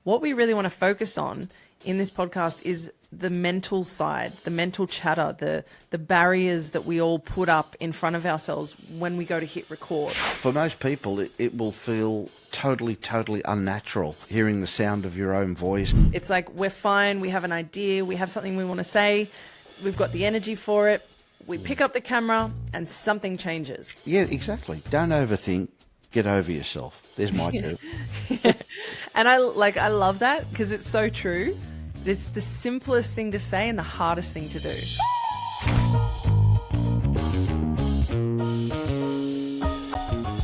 what we really want to focus on in this podcast is the mental side, the mental chatter, the barriers that we all put up in front of ourselves when we go to hit record. For most people, it will feel totally unnatural hearing the sound of your own voice. It's like we're fine, we have an idea, we have something we want to say, we've got the energy for it, we pick up the camera and something changes. Yeah, exactly. Don't overthink, get over yourself. There's my tip. Yeah. And I love that because it's so true. It's the simplest thing to say and the hardest thing to do.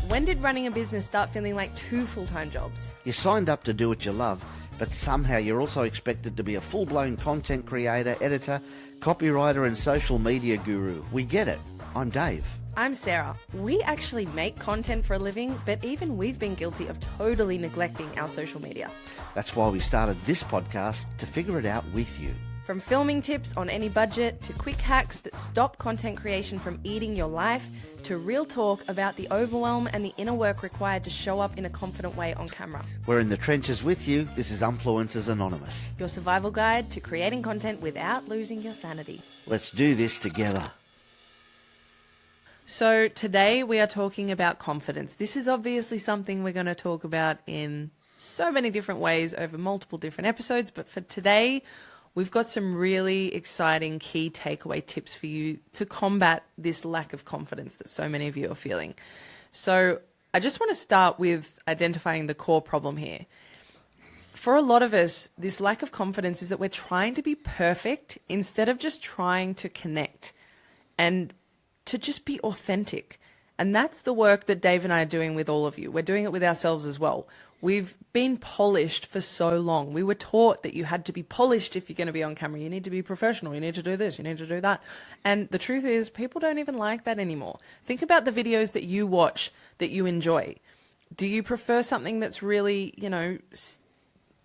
When did running a business start feeling like 2 full-time jobs? You signed up to do what you love, but somehow you're also expected to be a full-blown content creator, editor, copywriter and social media guru. We get it. I'm Dave. I'm Sarah. We actually make content for a living, but even we've been guilty of totally neglecting our social media. That's why we started this podcast, to figure it out with you. From filming tips on any budget, to quick hacks that stop content creation from eating your life, to real talk about the overwhelm and the inner work required to show up in a confident way on camera. We're in the trenches with you. This is Unfluencers Anonymous. Your survival guide to creating content without losing your sanity. Let's do this together. So today we are talking about confidence. This is obviously something we're going to talk about in so many different ways over multiple different episodes, but for today, we've got some really exciting key takeaway tips for you to combat this lack of confidence that so many of you are feeling. So I just want to start with identifying the core problem here. For a lot of us, this lack of confidence is that we're trying to be perfect instead of just trying to connect and to just be authentic. And that's the work that Dave and I are doing with all of you. We're doing it with ourselves as well. We've been polished for so long. We were taught that you had to be polished if you're going to be on camera. You need to be professional. You need to do this. You need to do that. And the truth is, people don't even like that anymore. Think about the videos that you watch that you enjoy. Do you prefer something that's really,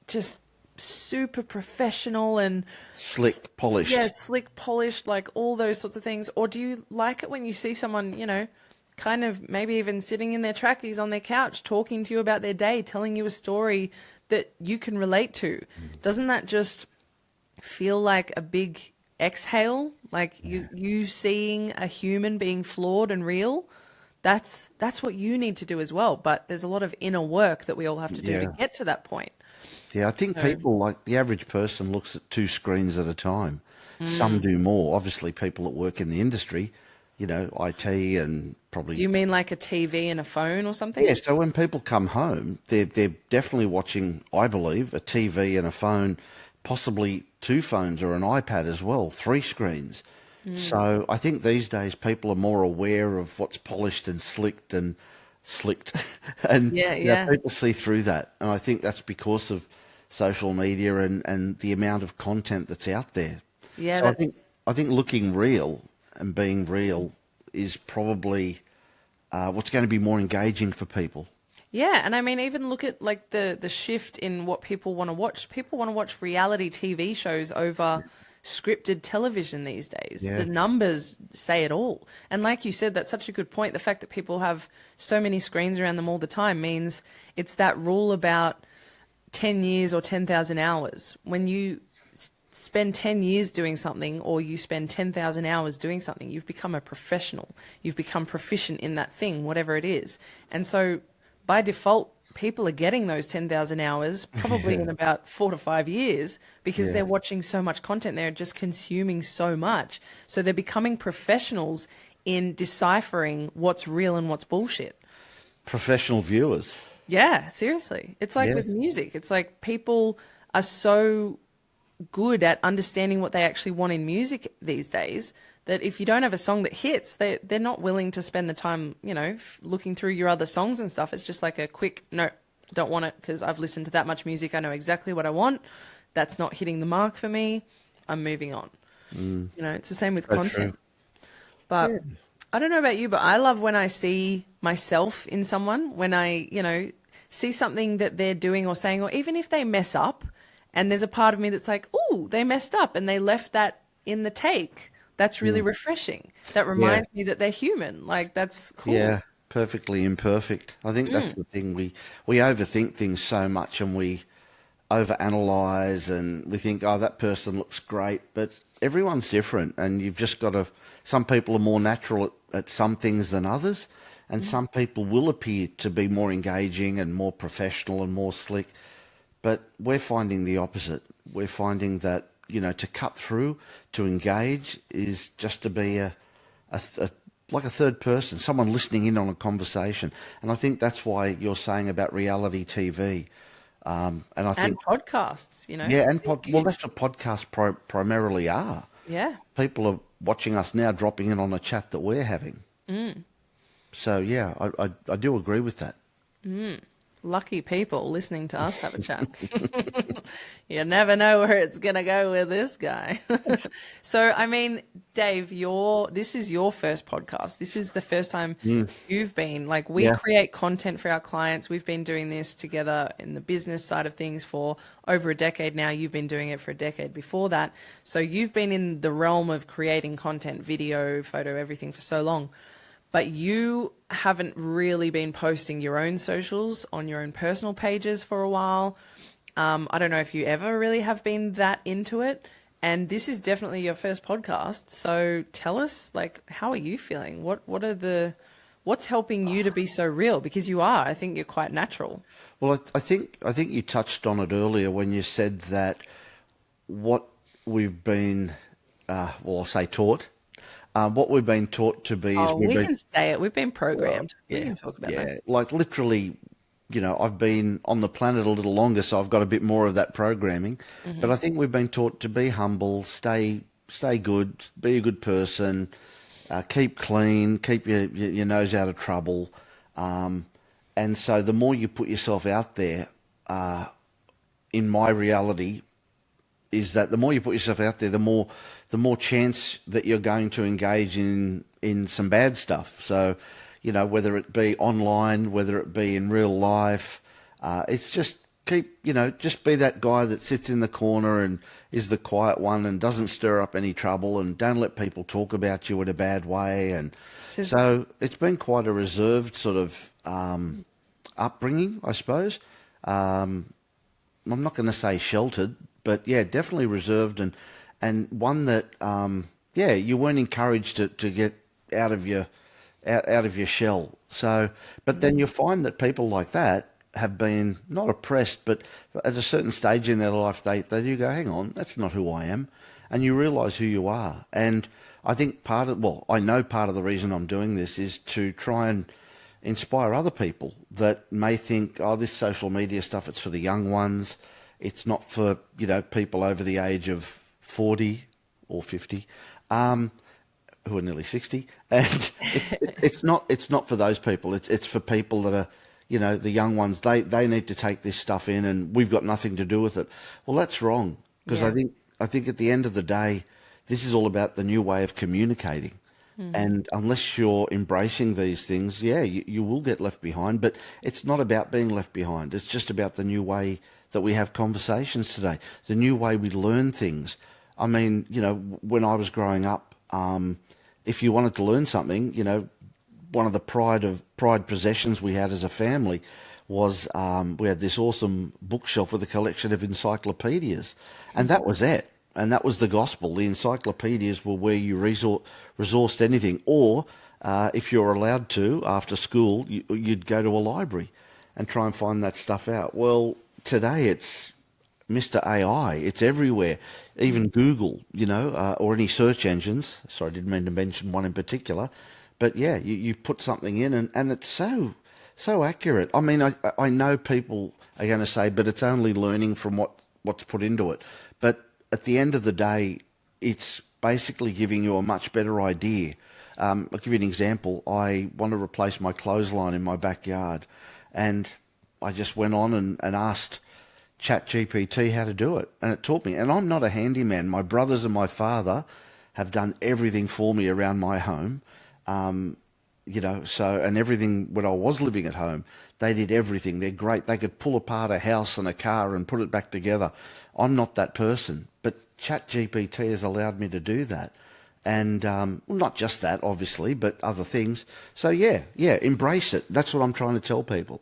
just super professional and slick, polished? Yeah, slick, polished, like all those sorts of things. Or do you like it when you see someone, kind of maybe even sitting in their trackies on their couch, talking to you about their day, telling you a story that you can relate to? Doesn't that just feel like a big exhale? Like you seeing a human being flawed and real? That's what you need to do as well. But there's a lot of inner work that we all have to do to get to that point. Yeah, I think people, like the average person, looks at 2 screens at a time. Some do more. Obviously, people that work in the industry, IT and probably... Do you mean like a TV and a phone or something? Yeah, so when people come home, they're definitely watching, I believe, a TV and a phone, possibly 2 phones or an iPad as well, 3 screens. So I think these days people are more aware of what's polished and slicked and people see through that. And I think that's because of social media and the amount of content that's out there. Yeah, so I think looking real and being real is probably what's going to be more engaging for people. Yeah, and I mean, even look at like the shift in what people want to watch. People want to watch reality TV shows over scripted television these days. Yeah. The numbers say it all. And like you said, that's such a good point. The fact that people have so many screens around them all the time means it's that rule about 10 years or 10,000 hours. When you spend 10 years doing something or you spend 10,000 hours doing something, you've become a professional. You've become proficient in that thing, whatever it is. And so by default, people are getting those 10,000 hours probably in about 4 to 5 years because they're watching so much content. They're just consuming so much. So they're becoming professionals in deciphering what's real and what's bullshit. Professional viewers. Yeah, seriously. It's like with music. It's like people are so good at understanding what they actually want in music these days that if you don't have a song that hits, they're not willing to spend the time, looking through your other songs and stuff. It's just like a quick, no, don't want it because I've listened to that much music. I know exactly what I want. That's not hitting the mark for me. I'm moving on. It's the same with content. True. But I don't know about you, but I love when I see myself in someone, when I, see something that they're doing or saying, or even if they mess up and there's a part of me that's like, oh, they messed up and they left that in the take. That's really refreshing. That reminds me that they're human. Like, that's cool. Yeah, perfectly imperfect. I think that's the thing. We overthink things so much and we overanalyze and we think, oh, that person looks great, but everyone's different, and you've just got to. Some people are more natural at some things than others, and some people will appear to be more engaging and more professional and more slick. But we're finding the opposite. We're finding that, to cut through, to engage, is just to be like a third person, someone listening in on a conversation. And I think that's why you're saying about reality TV. And I And think, podcasts, yeah, and well, that's what podcasts primarily are. Yeah. People are watching us now, dropping in on a chat that we're having. So yeah, I do agree with that. Lucky people listening to us have a chat. You never know where it's going to go with this guy. So, I mean, Dave, this is your first podcast. This is the first time you've been, like, we create content for our clients. We've been doing this together in the business side of things for over a decade now. You've been doing it for a decade before that. So you've been in the realm of creating content, video, photo, everything for so long. But you haven't really been posting your own socials on your own personal pages for a while. I don't know if you ever really have been that into it. And this is definitely your first podcast. So tell us, like, how are you feeling? What's helping you to be so real? Because you are, I think you're quite natural. Well, I think you touched on it earlier when you said that what we've been, I'll say taught. What we've been taught to be is we can say it. We've been programmed. We can talk about that. Like literally, I've been on the planet a little longer, so I've got a bit more of that programming. But I think we've been taught to be humble, stay good, be a good person, keep clean, keep your nose out of trouble. And so the more you put yourself out there, in my reality, is that the more you put yourself out there, the more chance that you're going to engage in some bad stuff. So, whether it be online, whether it be in real life, it's just just be that guy that sits in the corner and is the quiet one and doesn't stir up any trouble, and don't let people talk about you in a bad way. And so it's been quite a reserved sort of upbringing, I suppose. I'm not going to say sheltered, but yeah, definitely reserved, and one that you weren't encouraged to get out of your shell. So, but then you find that people like that have been not oppressed, but at a certain stage in their life, they do go, hang on, that's not who I am, and you realise who you are. And I think I know part of the reason I'm doing this is to try and inspire other people that may think, oh, this social media stuff, it's for the young ones. It's not for, people over the age of 40 or 50, who are nearly 60. And it's not for those people. It's for people that are, the young ones. They need to take this stuff in, and we've got nothing to do with it. Well, that's wrong, because I think at the end of the day, this is all about the new way of communicating. And unless you're embracing these things, you will get left behind. But it's not about being left behind. It's just about the new way that we have conversations today, the new way we learn things. I mean, when I was growing up, if you wanted to learn something, one of the pride possessions we had as a family was we had this awesome bookshelf with a collection of encyclopedias, and that was it. And that was the gospel. The encyclopedias were where you resourced anything, or if you're allowed to, after school, you'd go to a library and try and find that stuff out. Well, today it's Mr. AI. It's everywhere. Even Google, or any search engines. Sorry, I didn't mean to mention one in particular. But yeah, you put something in and it's so accurate. I mean, I know people are going to say, but it's only learning from what's put into it. But at the end of the day, it's basically giving you a much better idea. I'll give you an example. I want to replace my clothesline in my backyard, and I just went on and asked ChatGPT how to do it, and it taught me. And I'm not a handyman. My brothers and my father have done everything for me around my home. So, and everything when I was living at home, they did everything. They're great. They could pull apart a house and a car and put it back together. I'm not that person, but ChatGPT has allowed me to do that. And not just that, obviously, but other things. So yeah, embrace it. That's what I'm trying to tell people.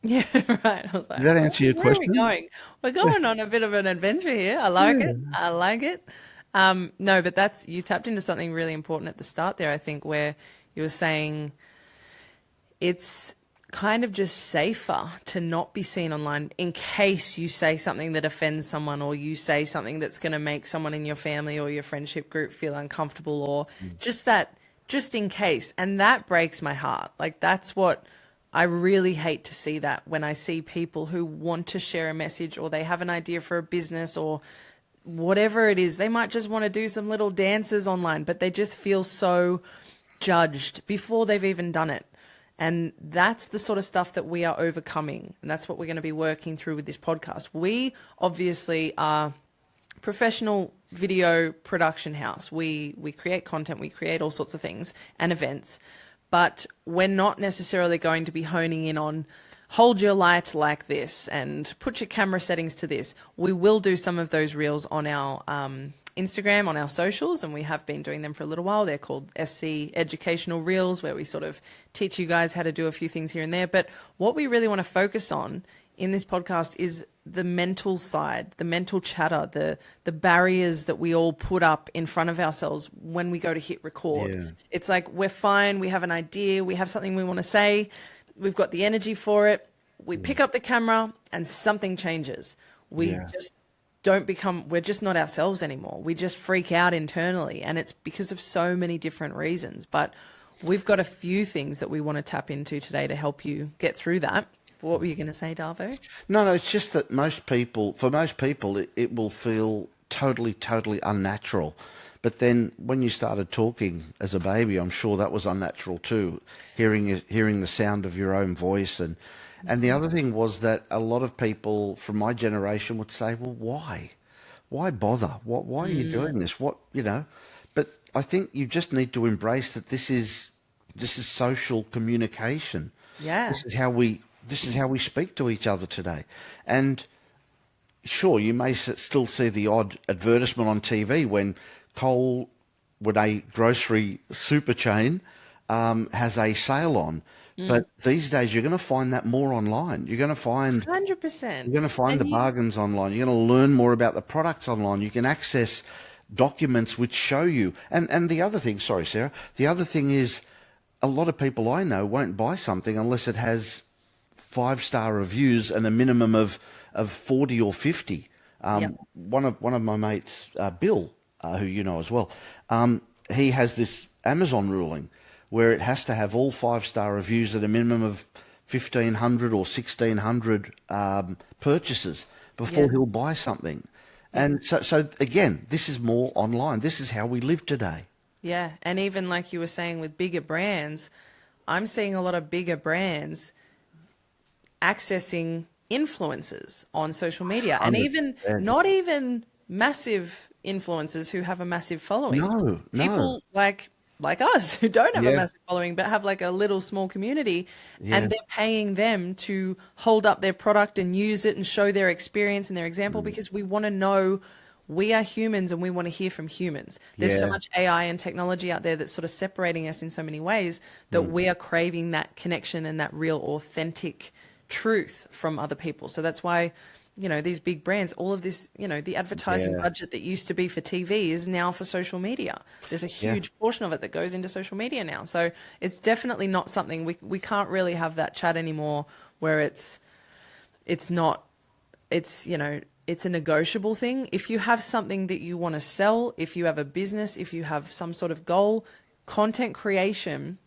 Yeah, right. I was Did like, that answer your where are we question? going? We're going on a bit of an adventure here. I like it. Yeah. I like it. No, but you tapped into something really important at the start there, I think, where you were saying it's kind of just safer to not be seen online in case you say something that offends someone, or you say something that's going to make someone in your family or your friendship group feel uncomfortable, or just in case. And that breaks my heart. Like, that's what I really hate to see, that when I see people who want to share a message, or they have an idea for a business, or whatever it is, they might just want to do some little dances online, but they just feel so judged before they've even done it. And that's the sort of stuff that we are overcoming. And that's what we're going to be working through with this podcast. We obviously are professional video production house. We create content, we create all sorts of things and events, but we're not necessarily going to be honing in on hold your light like this and put your camera settings to this. We will do some of those reels on our Instagram, on our socials, and we have been doing them for a little while. They're called SC Educational Reels, where we sort of teach you guys how to do a few things here and there. But what we really want to focus on in this podcast is the mental side, the mental chatter, the barriers that we all put up in front of ourselves when we go to hit record. Yeah. It's like, we're fine, we have an idea, we have something we want to say, we've got the energy for it. We pick up the camera and something changes. We Yeah. just we're just not ourselves anymore. We just freak out internally, and it's because of so many different reasons. But we've got a few things that we want to tap into today to help you get through that. What were you going to say, Darvo? No, it's just that for most people, it will feel totally, totally unnatural. But then when you started talking as a baby, I'm sure that was unnatural too, hearing the sound of your own voice. And the other thing was that a lot of people from my generation would say, well, why? Why bother? Why are you doing this? But I think you just need to embrace that this is social communication. Yeah. This is how we speak to each other today. And sure, you may still see the odd advertisement on TV when a grocery super chain has a sale on. But these days, you're going to find that more online. You're going to find 100%. the bargains online. You're going to learn more about the products online. You can access documents which show you. And the other thing, sorry, Sarah, the other thing is a lot of people I know won't buy something unless it has 5-star reviews and a minimum of 40 or 50. Yep. One of my mates, Bill, who you know as well, he has this Amazon ruling where it has to have all 5-star reviews at a minimum of 1,500 or 1,600 purchases before he'll buy something. And so again, this is more online. This is how we live today. Yeah. And even like you were saying with bigger brands, I'm seeing a lot of bigger brands accessing influencers on social media, and even 100%. not even massive influencers who have a massive following. No. People like us who don't have a Yeah. massive following but have like a little small community, Yeah. and they're paying them to hold up their product and use it and show their experience and their example, because we want to know, we are humans and we want to hear from humans. There's so Yeah. much AI and technology out there that's sort of separating us in so many ways that we are craving that connection and that real authentic truth from other people. So that's why, these big brands, all of this, the advertising Yeah. budget that used to be for TV is now for social media. There's a huge portion of it that goes into social media now. So it's definitely not something we can't really have that chat anymore where it's a negotiable thing. If you have something that you want to sell, if you have a business, if you have some sort of goal, content creation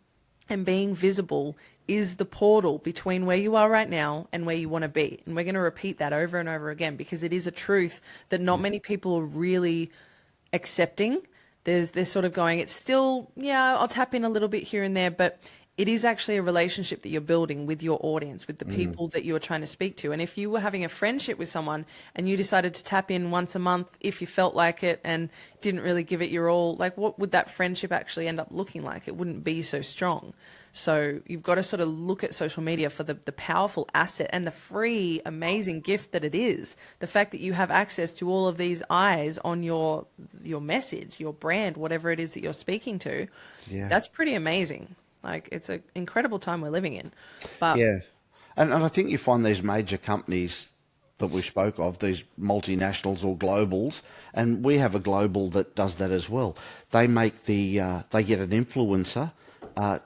and being visible is the portal between where you are right now and where you want to be. And we're going to repeat that over and over again, because it is a truth that not many people are really accepting. They're sort of going, it's still, I'll tap in a little bit here and there, but it is actually a relationship that you're building with your audience, with the people that you are trying to speak to. And if you were having a friendship with someone and you decided to tap in once a month if you felt like it and didn't really give it your all, like, what would that friendship actually end up looking like? It wouldn't be so strong. So you've got to sort of look at social media for the powerful asset and the free, amazing gift that it is. The fact that you have access to all of these eyes on your message, your brand, whatever it is that you're speaking to, that's pretty amazing. Like, it's an incredible time we're living in. But Yeah. And I think you find these major companies that we spoke of, these multinationals or globals, and we have a global that does that as well. They make they get an influencer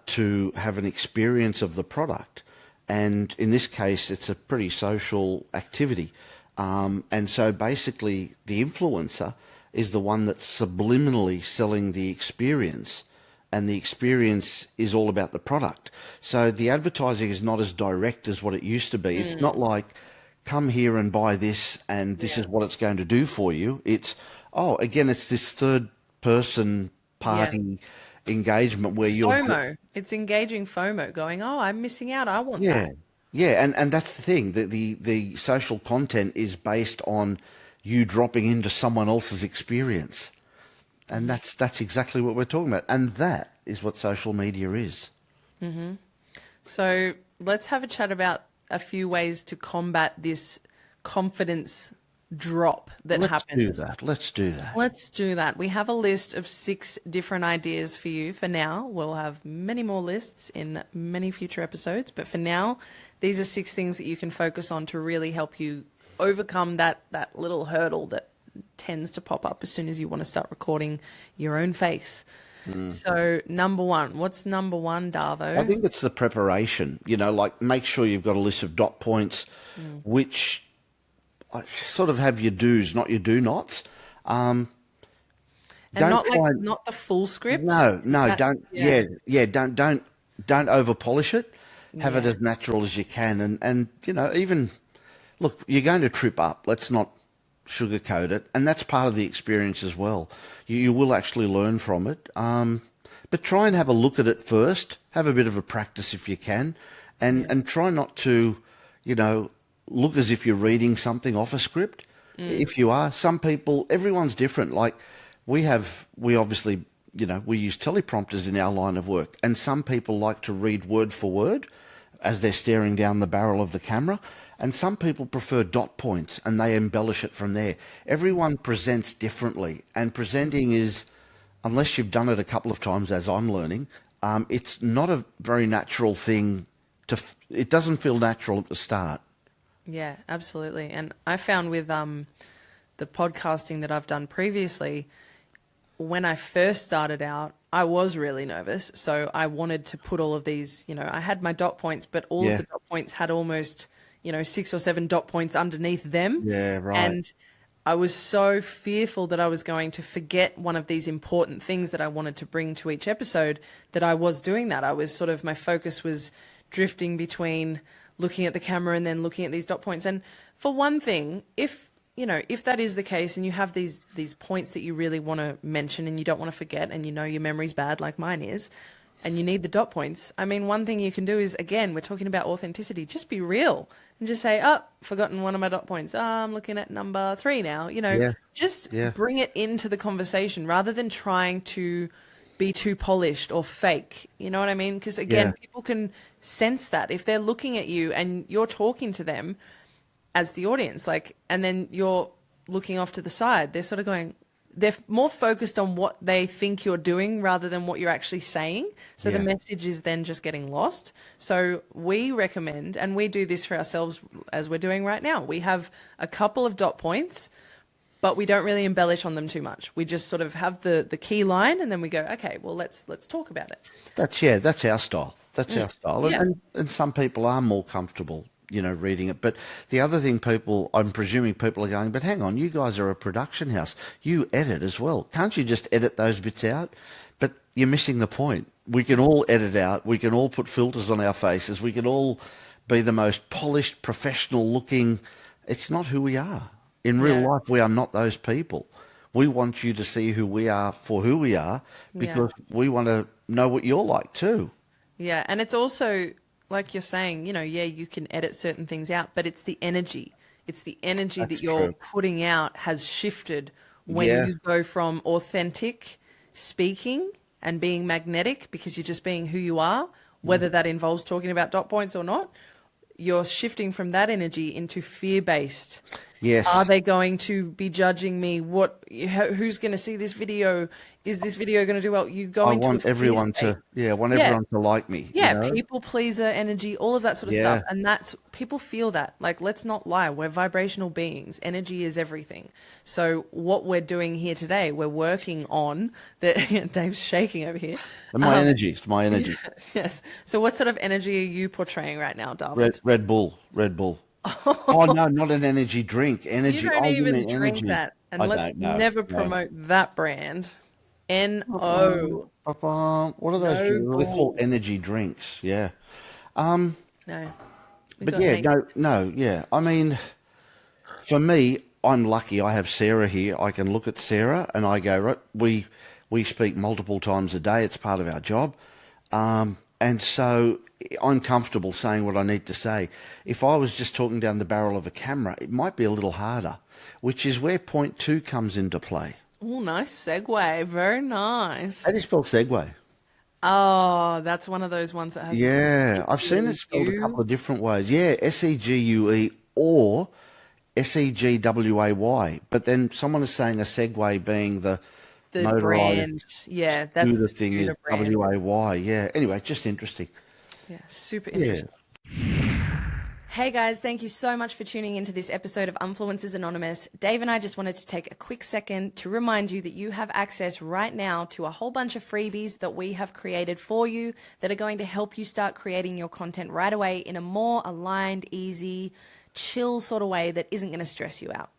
to have an experience of the product, and in this case, it's a pretty social activity. And so basically, the influencer is the one that's subliminally selling the experience, and the experience is all about the product. So the advertising is not as direct as what it used to be. It's not like, come here and buy this and this is what it's going to do for you. It's, oh, again, it's this third person party engagement where you're... FOMO. It's engaging FOMO, going, oh, I'm missing out. I want Yeah, that. yeah, and that's the thing. The social content is based on you dropping into someone else's experience. And that's exactly what we're talking about. And that is what social media is. So let's have a chat about a few ways to combat this confidence drop that happens. Let's do that. Let's do that. We have a list of 6 different ideas for you for now. We'll have many more lists in many future episodes, but for now, these are 6 things that you can focus on to really help you overcome that little hurdle that tends to pop up as soon as you want to start recording your own face. So number 1, what's number 1, Darvo? I think it's the preparation, like make sure you've got a list of dot points, which sort of have your do's, not your do nots. And not not the full script. No, don't over polish it. Have it as natural as you can, and even look, you're going to trip up. Let's not sugarcoat it, and that's part of the experience as well. You will actually learn from it, but try and have a look at it first. Have a bit of a practice if you can, and try not to, look as if you're reading something off a script. If you are, some people, everyone's different. Like we obviously, we use teleprompters in our line of work, and some people like to read word for word as they're staring down the barrel of the camera. And some people prefer dot points and they embellish it from there. Everyone presents differently, and presenting is, unless you've done it a couple of times as I'm learning, it's not a very natural thing it doesn't feel natural at the start. Yeah, absolutely. And I found with the podcasting that I've done previously, when I first started out, I was really nervous. So I wanted to put all of these, I had my dot points, but all of the dot points had almost 6 or 7 dot points underneath them. Yeah, right. And I was so fearful that I was going to forget one of these important things that I wanted to bring to each episode that I was doing that. I was my focus was drifting between looking at the camera and then looking at these dot points. And for one thing, if that is the case and you have these points that you really want to mention and you don't want to forget, and your memory's bad like mine is, and you need the dot points, I mean, one thing you can do is, again, we're talking about authenticity, just be real and just say, oh, forgotten one of my dot points. Oh, I'm looking at number 3 now. Just bring it into the conversation rather than trying to be too polished or fake. You know what I mean? Because again, people can sense that if they're looking at you and you're talking to them as the audience, and then you're looking off to the side, they're sort of going, they're more focused on what they think you're doing rather than what you're actually saying. So the message is then just getting lost. So we recommend, and we do this for ourselves as we're doing right now, we have a couple of dot points, but we don't really embellish on them too much. We just sort of have the key line, and then we go, okay, well, let's talk about it. That's our style. That's our style. Yeah. And some people are more comfortable, reading it. But the other thing I'm presuming people are going, but hang on, you guys are a production house. You edit as well. Can't you just edit those bits out? But you're missing the point. We can all edit out. We can all put filters on our faces. We can all be the most polished, professional looking. It's not who we are. In real life, we are not those people. We want you to see who we are for who we are, because we want to know what you're like too. Yeah. And it's also, like you're saying, you can edit certain things out, but it's the energy. It's the energy that you're putting out has shifted when you go from authentic speaking and being magnetic, because you're just being who you are, whether that involves talking about dot points or not. You're shifting from that energy into fear-based Yes. Are they going to be judging me? Who's going to see this video? Is this video going to do well? You go I into a want fear everyone state. want Yeah. everyone to like me, Yeah, people pleaser energy, all of that sort of stuff. Yeah. And people feel that. Like, let's not lie. We're vibrational beings. Energy is everything. So what we're doing here today, we're working on Dave's shaking over here. And my energy, it's my energy. Yes. So what sort of energy are you portraying right now, David? Red Bull, Red Bull. Oh no, not an energy drink. You Energy. don't Oh, you even mean drink energy? that. And I let's don't know. never No. promote that brand. N-O. What are those? No They're called bull. energy drinks. Yeah. No. We But got yeah, Nate. no, yeah. I mean, for me, I'm lucky. I have Sarah here. I can look at Sarah and I go, right, we speak multiple times a day. It's part of our job. And so I'm comfortable saying what I need to say. If I was just talking down the barrel of a camera, it might be a little harder, which is where point 2 comes into play. Oh, nice segue. Very nice. How do you spell segue? Oh, that's one of those ones that has Yeah, I've seen it spelled a couple of different ways. Yeah, Segue or Segway. But then someone is saying a Segway being the motorized brand. Yeah, that's scooter the thing is scooter brand. WAY. Yeah. Anyway, just interesting. Yeah, super Yeah. interesting. Hey guys, thank you so much for tuning into this episode of Unfluencers Anonymous. Dave and I just wanted to take a quick second to remind you that you have access right now to a whole bunch of freebies that we have created for you that are going to help you start creating your content right away in a more aligned, easy, chill sort of way that isn't going to stress you out.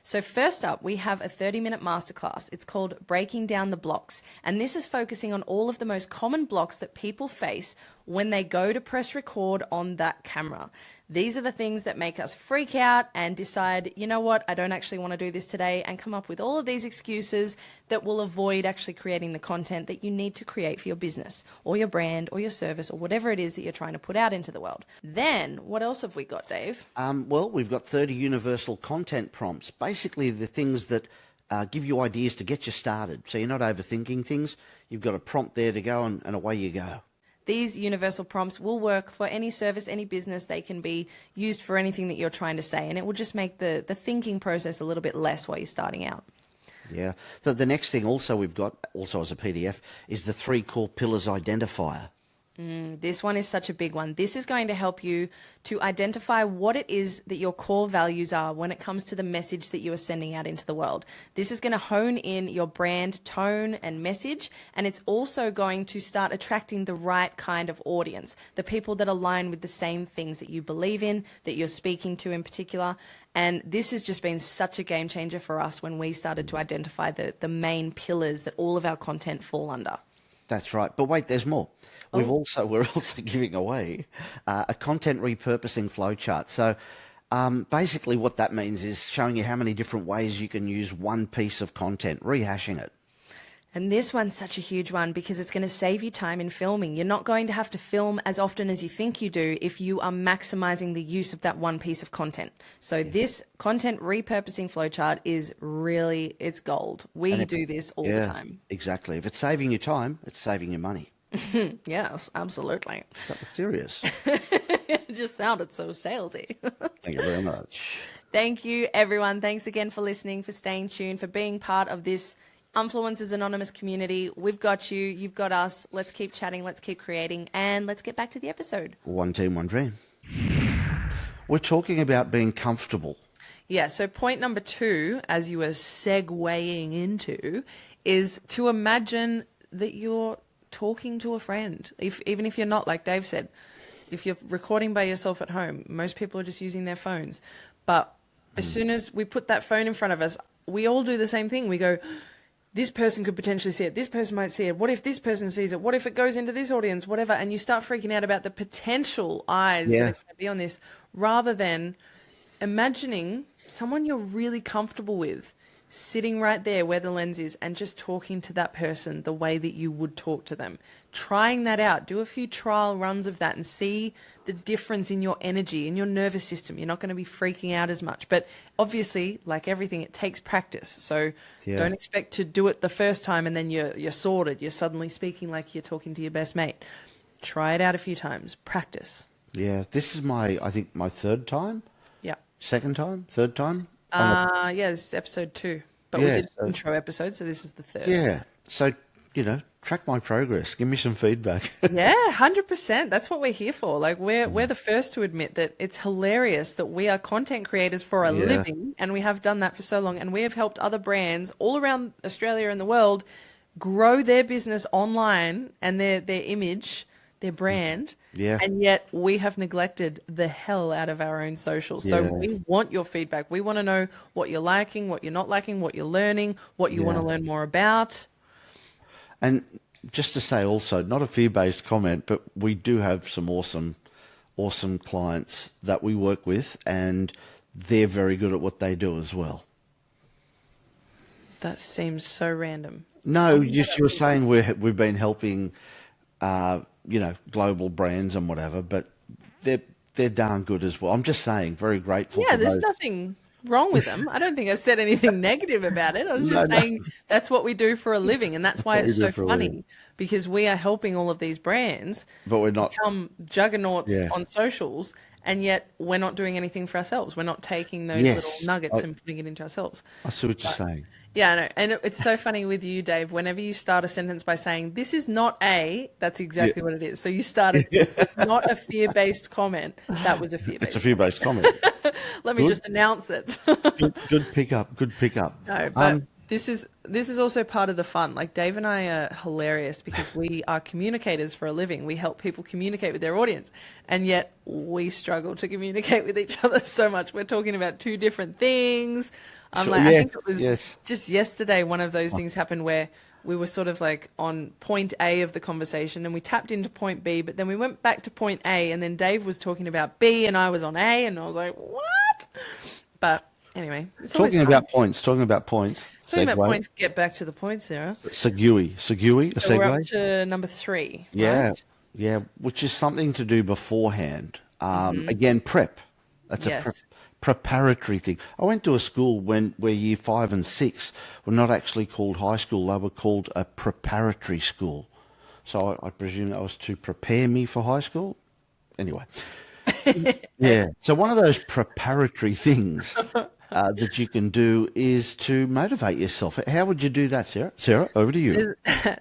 So first up, we have a 30-minute masterclass. It's called Breaking Down the Blocks. And this is focusing on all of the most common blocks that people face when they go to press record on that camera. These are the things that make us freak out and decide, you know what, I don't actually want to do this today, and come up with all of these excuses that will avoid actually creating the content that you need to create for your business or your brand or your service or whatever it is that you're trying to put out into the world. Then what else have we got, Dave? Well, we've got 30 universal content prompts, basically the things that give you ideas to get you started. So you're not overthinking things. You've got a prompt there to go and away you go. These universal prompts will work for any service, any business. They can be used for anything that you're trying to say, and it will just make the thinking process a little bit less while you're starting out. Yeah. So the next thing also we've got, also as a PDF, is the 3 core pillars identifier. This one is such a big one. This is going to help you to identify what it is that your core values are when it comes to the message that you are sending out into the world. This is going to hone in your brand tone and message, and it's also going to start attracting the right kind of audience, the people that align with the same things that you believe in, that you're speaking to in particular. And this has just been such a game changer for us when we started to identify the main pillars that all of our content fall under. That's right. But wait, there's more. We're also giving away a content repurposing flowchart. So basically what that means is showing you how many different ways you can use one piece of content, rehashing it. And this one's such a huge one because it's going to save you time in filming. You're not going to have to film as often as you think you do if you are maximizing the use of that one piece of content. So this content repurposing flowchart is really, it's gold. We do this all the time. Exactly. If it's saving you time, it's saving you money. Yes, absolutely. That was serious. It just sounded so salesy. Thank you very much. Thank you, everyone. Thanks again for listening, for staying tuned, for being part of this Influencers Anonymous community. We've got you. You've got us. Let's keep chatting. Let's keep creating. And let's get back to the episode. One team, one dream. We're talking about being comfortable. Yeah. So point number 2, as you were segueing into, is to imagine that you're talking to a friend. Even if you're not, like Dave said, if you're recording by yourself at home, most people are just using their phones. But as soon as we put that phone in front of us, we all do the same thing. We go, this person could potentially see it. This person might see it. What if this person sees it? What if it goes into this audience? Whatever. And you start freaking out about the potential eyes that are going to be on this, rather than imagining someone you're really comfortable with sitting right there where the lens is and just talking to that person the way that you would talk to them. Trying that out. Do a few trial runs of that and see the difference in your energy, in your nervous system. You're not going to be freaking out as much. But obviously, like everything, it takes practice. So don't expect to do it the first time and then you're sorted. You're suddenly speaking like you're talking to your best mate. Try it out a few times. Practice. Yeah, this is I think my third time. Yeah. Second time? Third time? Yeah, this is episode 2, but we Yeah, did an intro episode, so this is the 3rd. yeah. So, track my progress. Give me some feedback. Yeah, 100%. That's what we're here for. Like we're the first to admit that it's hilarious that we are content creators for a Yeah, living, and we have done that for so long, and we have helped other brands all around Australia and the world grow their business online and their image, their brand. yeah, And yet we have neglected the hell out of our own socials. So yeah, we want your feedback. We want to know what you're liking, what you're not liking, what you're learning, what you want to yeah. learn more about. And just to say also, not a fear-based comment, but we do have some awesome clients that we work with, and they're very good at what they do as well. That seems so random. No, just you were saying we've been helping, global brands and whatever, but they're darn good as well. I'm just saying, very grateful Yeah, for there's those. nothing wrong with them. I don't think I said anything negative about it. I was No, just no, saying that's what we do for a living. And that's why what we it's do so for a living. funny, because we are helping all of these brands But we're not. become juggernauts Yeah. on socials. And yet we're not doing anything for ourselves. We're not taking those Yes, little nuggets and putting it into ourselves. I see what you're saying. Yeah, I know. And it's so funny with you, Dave. Whenever you start a sentence by saying, this is not that's exactly what it is. So you started, it's not a fear-based comment. That was a It's a fear-based. fear-based comment. Let me just announce it. Good pickup. Good pickup. No, but this is also part of the fun. Like Dave and I are hilarious because we are communicators for a living. We help people communicate with their audience, and yet we struggle to communicate with each other so much. We're talking about two different things. Sure, I think it was yes. just yesterday one of those things happened where we were sort of like on point A of the conversation and we tapped into point B, but then we went back to point A and then Dave was talking about B and I was on A and I was like, what? But anyway, it's always Talking fun. about points. Talking about points. Talking about Segue. points, get back to the point, Sarah. Segui, a So we're up segue. to number 3. Yeah, Right? yeah, which is something to do beforehand. Again, prep. That's a Yes. preparatory thing. I went to a school where year 5 and 6 were not actually called high school; they were called a preparatory school. So I presume that was to prepare me for high school. Anyway, yeah. So one of those preparatory things that you can do is to motivate yourself. How would you do that, Sarah? Sarah, over to you.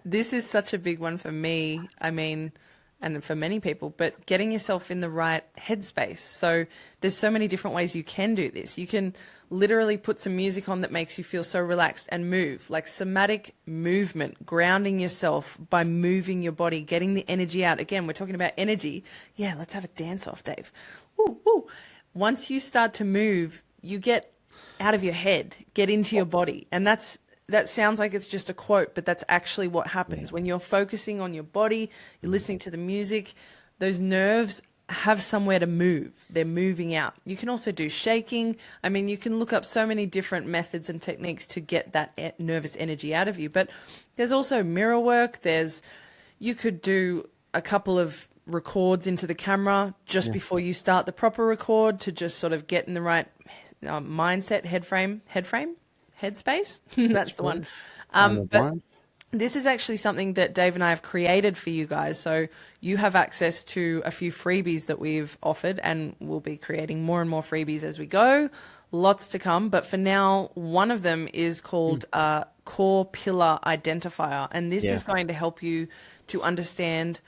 This is such a big one for me. I mean, and for many people, but getting yourself in the right headspace. So there's so many different ways you can do this. You can literally put some music on that makes you feel so relaxed and move, like somatic movement, grounding yourself by moving your body, getting the energy out. Again, we're talking about energy. Yeah, let's have a dance off, Dave. Woo, woo. Once you start to move, you get out of your head, get into your body. And that sounds like it's just a quote, but that's actually what happens. When you're focusing on your body, you're listening to the music, those nerves have somewhere to move. They're moving out. You can also do shaking. I mean, you can look up so many different methods and techniques to get that nervous energy out of you. But there's also mirror work. You could do a couple of records into the camera just before you start the proper record to just sort of get in the right mindset, headspace. That's the one. But this is actually something that Dave and I have created for you guys. So you have access to a few freebies that we've offered, and we'll be creating more and more freebies as we go. Lots to come. But for now, one of them is called Core Pillar Identifier. And this is going to help you to understand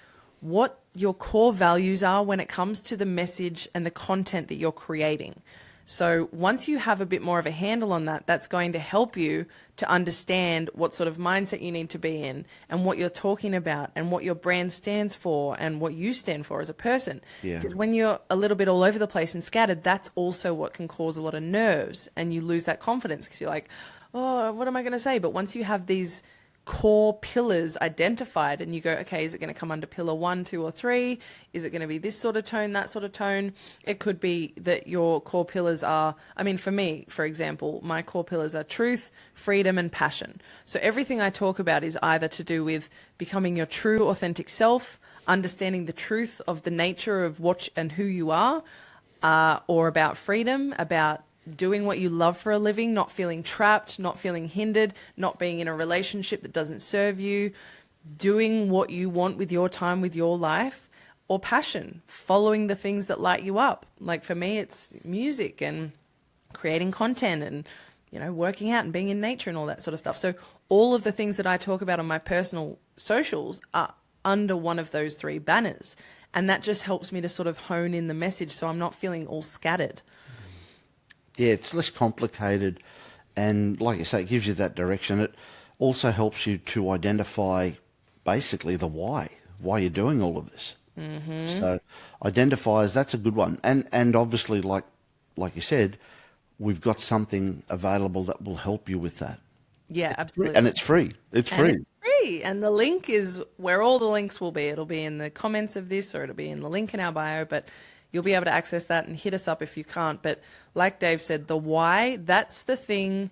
what your core values are when it comes to the message and the content that you're creating. So once you have a bit more of a handle on that, that's going to help you to understand what sort of mindset you need to be in and what you're talking about and what your brand stands for and what you stand for as a person. Yeah. Because when you're a little bit all over the place and scattered, that's also what can cause a lot of nerves and you lose that confidence because you're like, oh, what am I going to say? But once you have these core pillars identified and you go, okay, is it going to come under pillar 1, 2, or 3? Is it going to be this sort of tone, that sort of tone? It could be that your core pillars are, I mean, for me, for example, my core pillars are truth, freedom, and passion. So everything I talk about is either to do with becoming your true, authentic self, understanding the truth of the nature of what and who you are, or about freedom, about doing what you love for a living, not feeling trapped, not feeling hindered, not being in a relationship that doesn't serve you, doing what you want with your time, with your life, or passion, following the things that light you up. Like for me, it's music and creating content and, working out and being in nature and all that sort of stuff. So all of the things that I talk about on my personal socials are under one of those three banners. And that just helps me to sort of hone in the message so I'm not feeling all scattered. Yeah, it's less complicated. And like you say, it gives you that direction. It also helps you to identify basically the why you're doing all of this. So identifiers, that's a good one. And obviously, like you said, we've got something available that will help you with that. Yeah, absolutely. And it's free. It's free. And it's free. And the link is where all the links will be. It'll be in the comments of this, or it'll be in the link in our bio, but you'll be able to access that and hit us up if you can't. But like Dave said, the why, that's the thing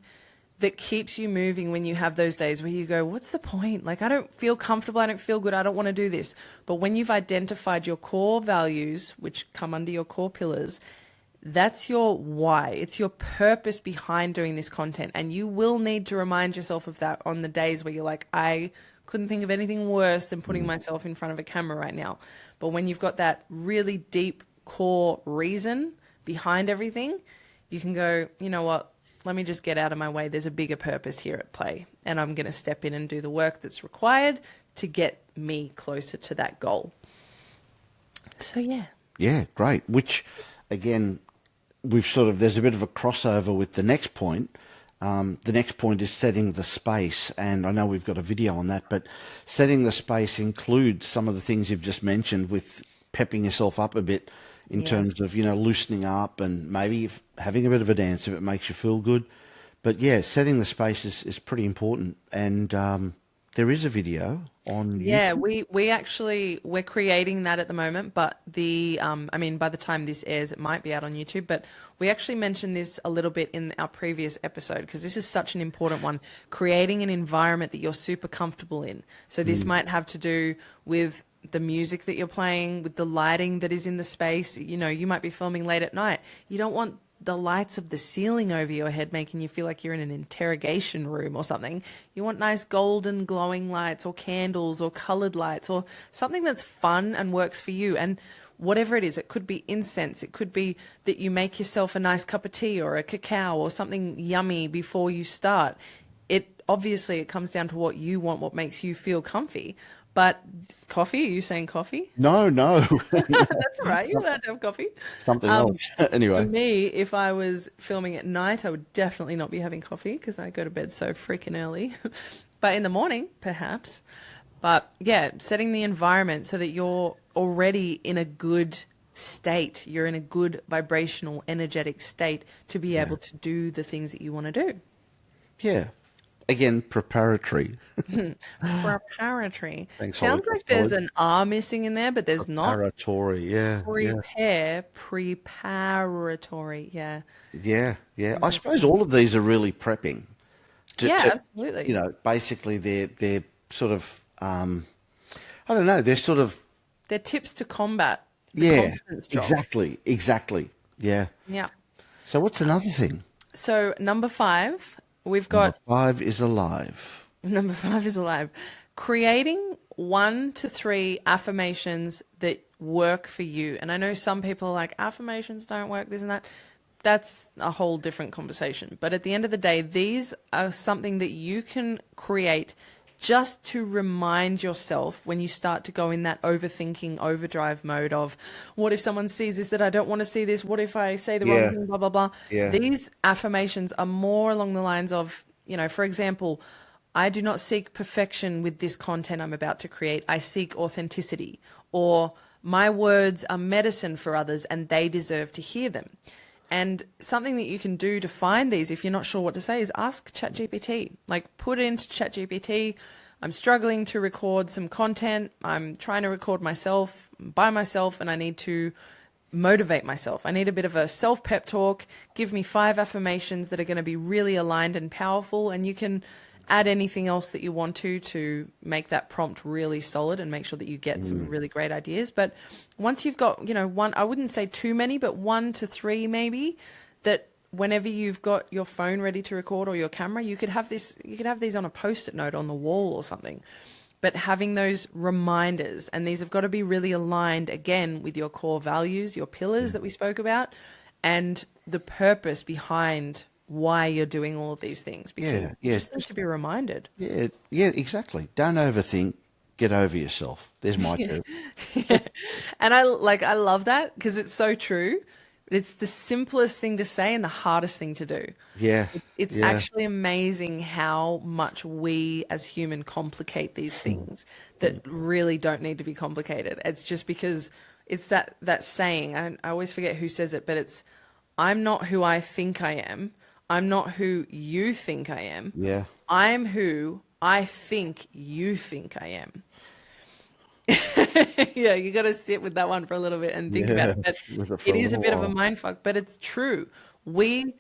that keeps you moving when you have those days where you go, what's the point? Like, I don't feel comfortable. I don't feel good. I don't want to do this. But when you've identified your core values, which come under your core pillars, that's your why. It's your purpose behind doing this content. And you will need to remind yourself of that on the days where you're like, I couldn't think of anything worse than putting myself in front of a camera right now. But when you've got that really deep core reason behind everything, you can go, you know what? Let me just get out of my way. There's a bigger purpose here at play. And I'm going to step in and do the work that's required to get me closer to that goal. So, yeah. Yeah, great. Which, again, there's a bit of a crossover with the next point. The next point is setting the space. And I know we've got a video on that, but setting the space includes some of the things you've just mentioned with pepping yourself up a bit in terms of, loosening up and maybe having a bit of a dance if it makes you feel good. But yeah, setting the space is pretty important. And there is a video on YouTube. We're creating that at the moment, but by the time this airs, it might be out on YouTube, but we actually mentioned this a little bit in our previous episode because this is such an important one, creating an environment that you're super comfortable in. So this might have to do with the music that you're playing, with the lighting that is in the space. You might be filming late at night. You don't want the lights of the ceiling over your head making you feel like you're in an interrogation room or something. You want nice golden glowing lights or candles or colored lights or something that's fun and works for you. And whatever it is, it could be incense. It could be that you make yourself a nice cup of tea or a cacao or something yummy before you start. It comes down to what you want, what makes you feel comfy. But coffee? Are you saying coffee? No. That's all right. You're allowed to have coffee. Something else. Anyway. For me, if I was filming at night, I would definitely not be having coffee because I go to bed so freaking early. But in the morning, perhaps. But yeah, setting the environment so that you're already in a good state. You're in a good vibrational, energetic state to be able to do the things that you want to do. Yeah. Again, preparatory. Preparatory. Thanks, Sounds Holly. like there's an R missing in there, but there's not. Preparatory, yeah. Preparatory, yeah. Yeah. I suppose all of these are really prepping. Absolutely. Basically they're sort of, I don't know, they're tips to combat the confidence job. Exactly. Yeah. Yeah. So what's another thing? So number 5, we've got... Number 5 is alive. Number 5 is alive. Creating 1 to 3 affirmations that work for you. And I know some people are like, affirmations don't work, this and that. That's a whole different conversation. But at the end of the day, these are something that you can create just to remind yourself when you start to go in that overthinking, overdrive mode of, what if someone sees this that I don't want to see this? What if I say the wrong thing, blah, blah, blah. Yeah. These affirmations are more along the lines of, for example, I do not seek perfection with this content I'm about to create. I seek authenticity. Or my words are medicine for others and they deserve to hear them. And something that you can do to find these, if you're not sure what to say, is ask ChatGPT. Like, put it into ChatGPT. I'm struggling to record some content. I'm trying to record myself by myself, and I need to motivate myself. I need a bit of a self-pep talk. Give me 5 affirmations that are going to be really aligned and powerful, and you can add anything else that you want to make that prompt really solid and make sure that you get some really great ideas. But once you've got, one, I wouldn't say too many, but 1 to 3 maybe, that whenever you've got your phone ready to record or your camera, you could have these on a post-it note on the wall or something. But having those reminders, and these have got to be really aligned again with your core values, your pillars that we spoke about, and the purpose behind why you're doing all of these things, because Yeah, you yeah, just need to be reminded. yeah, yeah, exactly. Don't overthink. Get over yourself. There's my tip. And I love that because it's so true. It's the simplest thing to say and the hardest thing to do. Yeah, It's yeah, actually amazing how much we as human complicate these things that really don't need to be complicated. It's just because it's that saying, I always forget who says it, but it's, I'm not who I think I am. I'm not who you think I am. yeah. I'm who I think you think I am. Yeah, you got to sit with that one for a little bit and think about Yeah, it. But with it for it a is a little bit of a while. mind fuck, but it's true. We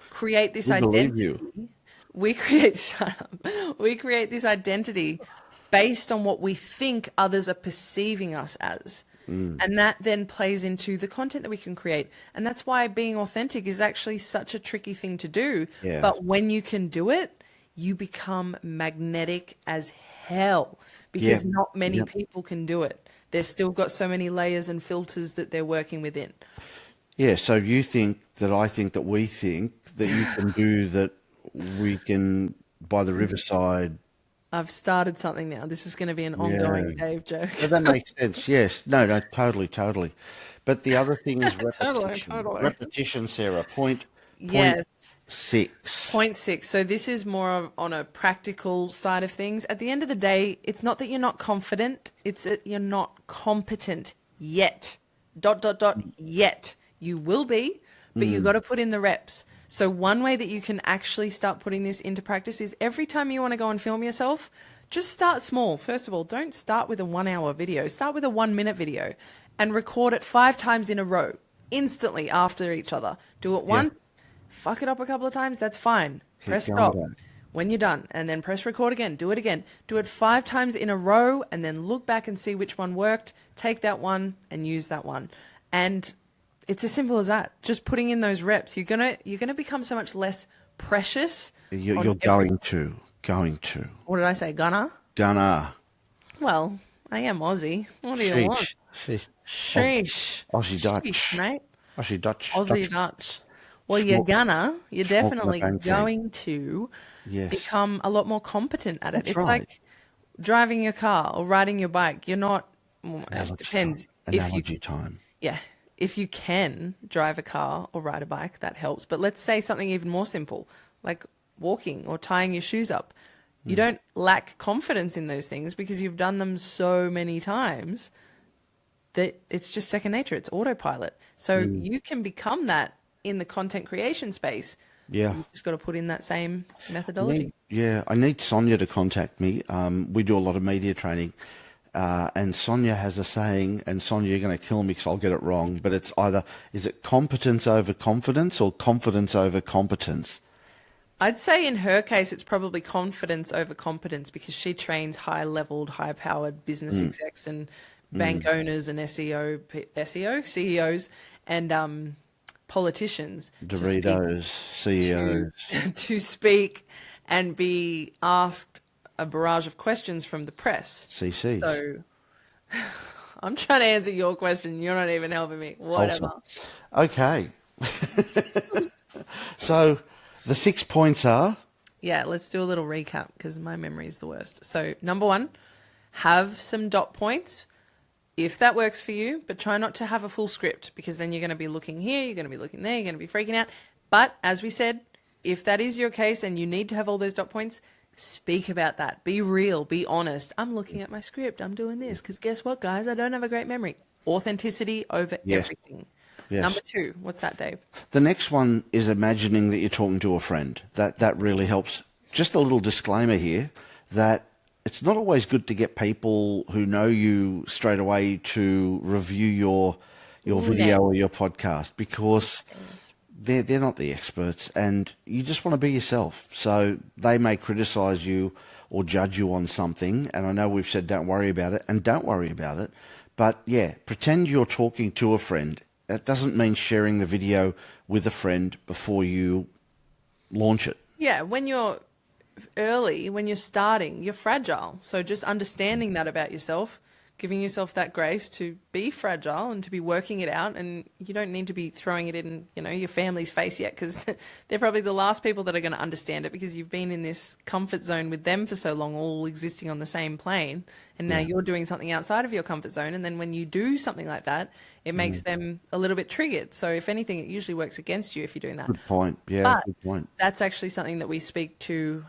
create this We believe you. identity. We create, shut up. We create this identity based on what we think others are perceiving us as. And that then plays into the content that we can create. And that's why being authentic is actually such a tricky thing to do. Yeah, But when you can do it, you become magnetic as hell yeah, because not many yeah, people can do it. They've still got so many layers and filters that they're working within. yeah. So you think that I think that we think that you can do that we can by the riverside. I've started something now. This is going to be an Yeah. ongoing Dave joke. No, that makes sense. Yes. No, no, totally, totally. But the other thing is Totally, repetition. totally. Repetition, Sarah. Point Yes. six. Point six. So this is more on a practical side of things. At the end of the day, it's not that you're not confident, it's that you're not competent yet. Dot, dot, dot, yet. You will be, but you got to put in the reps. So one way that you can actually start putting this into practice is every time you want to go and film yourself, just start small. First of all, don't start with a 1 hour video. Start with a 1 minute video and record it 5 times in a row, instantly after each other. Do it Yeah. once, fuck it up a couple of times, that's fine. Press going stop back. when you're done, and then press record again. Do it again. Do it 5 times in a row, and then look back and see which one worked. Take that one and use that one. And it's as simple as that. Just putting in those reps, you're gonna become so much less precious. You're, on you're every- going to. What did I say? Gonna. Well, I am Aussie. What do you want? Sheesh. Sheesh. Aussie Dutch. Sheesh, mate. Aussie Dutch. Aussie Dutch. Dutch. Well, Schmuck. you're Schmuck definitely pancake. going to Yes. become a lot more competent at it. That's It's right. like driving your car or riding your bike. You're not, well, it Analogy depends time. if you, Analogy time. yeah, if you can drive a car or ride a bike, that helps. But let's say something even more simple, like walking or tying your shoes up. You don't lack confidence in those things because you've done them so many times that it's just second nature. It's autopilot. So you can become that in the content creation space. Yeah. You've just got to put in that same methodology. I need Sonia to contact me. We do a lot of media training, and Sonia has a saying, and Sonia, you're going to kill me because I'll get it wrong, but it's either, is it competence over confidence or confidence over competence? I'd say in her case, it's probably confidence over competence because she trains high-leveled, high-powered business execs and bank owners and CEOs and politicians Doritos, CEOs. to speak and be asked a barrage of questions from the press. CCs. So I'm trying to answer your question. You're not even helping me. Whatever. Okay. So the 6 points are, Yeah, let's do a little recap because my memory is the worst. So, number 1, have some dot points if that works for you, but try not to have a full script because then you're going to be looking here, you're going to be looking there, you're going to be freaking out. But as we said, if that is your case and you need to have all those dot points, speak about that. Be real, be honest. I'm looking at my script, I'm doing this because guess what, guys? I don't have a great memory. Authenticity over everything. Yes. Number 2, what's that, Dave? the next one is imagining that you're talking to a friend. That really helps. Just a little disclaimer here that it's not always good to get people who know you straight away to review your video or your podcast because they're not the experts and you just want to be yourself. So they may criticize you or judge you on something. And I know we've said don't worry about it, and don't worry about it. But yeah, pretend you're talking to a friend. That doesn't mean sharing the video with a friend before you launch it. Yeah, when you're early, when you're starting, you're fragile. So just understanding that about yourself, giving yourself that grace to be fragile and to be working it out. And you don't need to be throwing it in, your family's face yet, because they're probably the last people that are going to understand it, because you've been in this comfort zone with them for so long, all existing on the same plane. And now you're doing something outside of your comfort zone. And then when you do something like that, it makes them a little bit triggered. So if anything, it usually works against you if you're doing that. Good point. Yeah, but good point. That's actually something that we speak to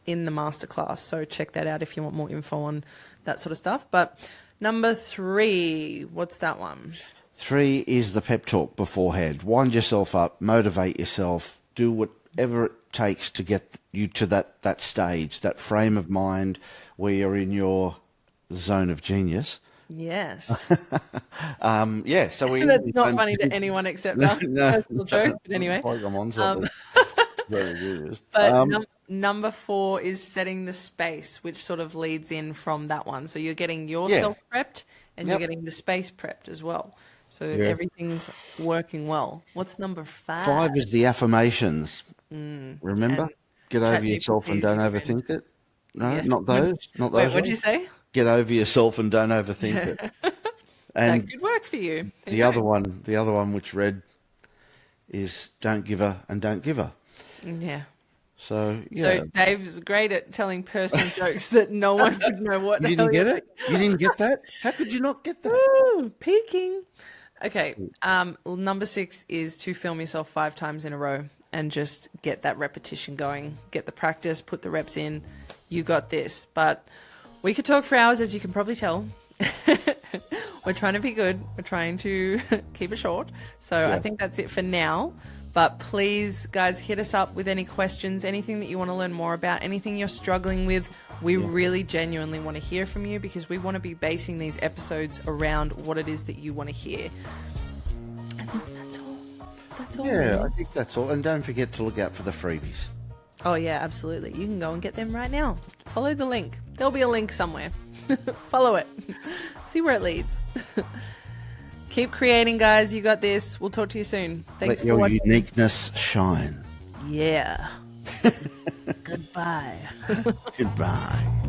in the masterclass. So check that out if you want more info on that sort of stuff. But number 3, what's that one? 3 is the pep talk beforehand. Wind yourself up, motivate yourself, do whatever it takes to get you to that stage, that frame of mind where you're in your zone of genius. Yes. So that's not funny to anyone except us. Personal joke, but anyway. Like I'm on something. But number 4 is setting the space, which sort of leads in from that one. So you're getting yourself prepped, and you're getting the space prepped as well. So everything's working well. What's number 5? 5 is the affirmations. Remember? Get over yourself and don't overthink it. No, not those. Not those. Wait, what did you say? Get over yourself and don't overthink it. And that could work for you. The other one which read is don't give her and don't give her. Yeah. So Dave is great at telling personal jokes that no one would know what the hell. You didn't get it? You didn't get that? How could you not get that? Ooh, peeking. Okay. Number 6 is to film yourself 5 times in a row and just get that repetition going. Get the practice, put the reps in. You got this. But we could talk for hours, as you can probably tell. We're trying to be good. We're trying to keep it short. So I think that's it for now. But please, guys, hit us up with any questions, anything that you want to learn more about, anything you're struggling with. We really genuinely want to hear from you, because we want to be basing these episodes around what it is that you want to hear. And that's all. That's all. Yeah, I think that's all. And don't forget to look out for the freebies. Oh, yeah, absolutely. You can go and get them right now. Follow the link. There'll be a link somewhere. Follow it. See where it leads. Keep creating, guys. You got this. We'll talk to you soon. Thanks for watching. Let your uniqueness shine. Yeah. Goodbye. Goodbye.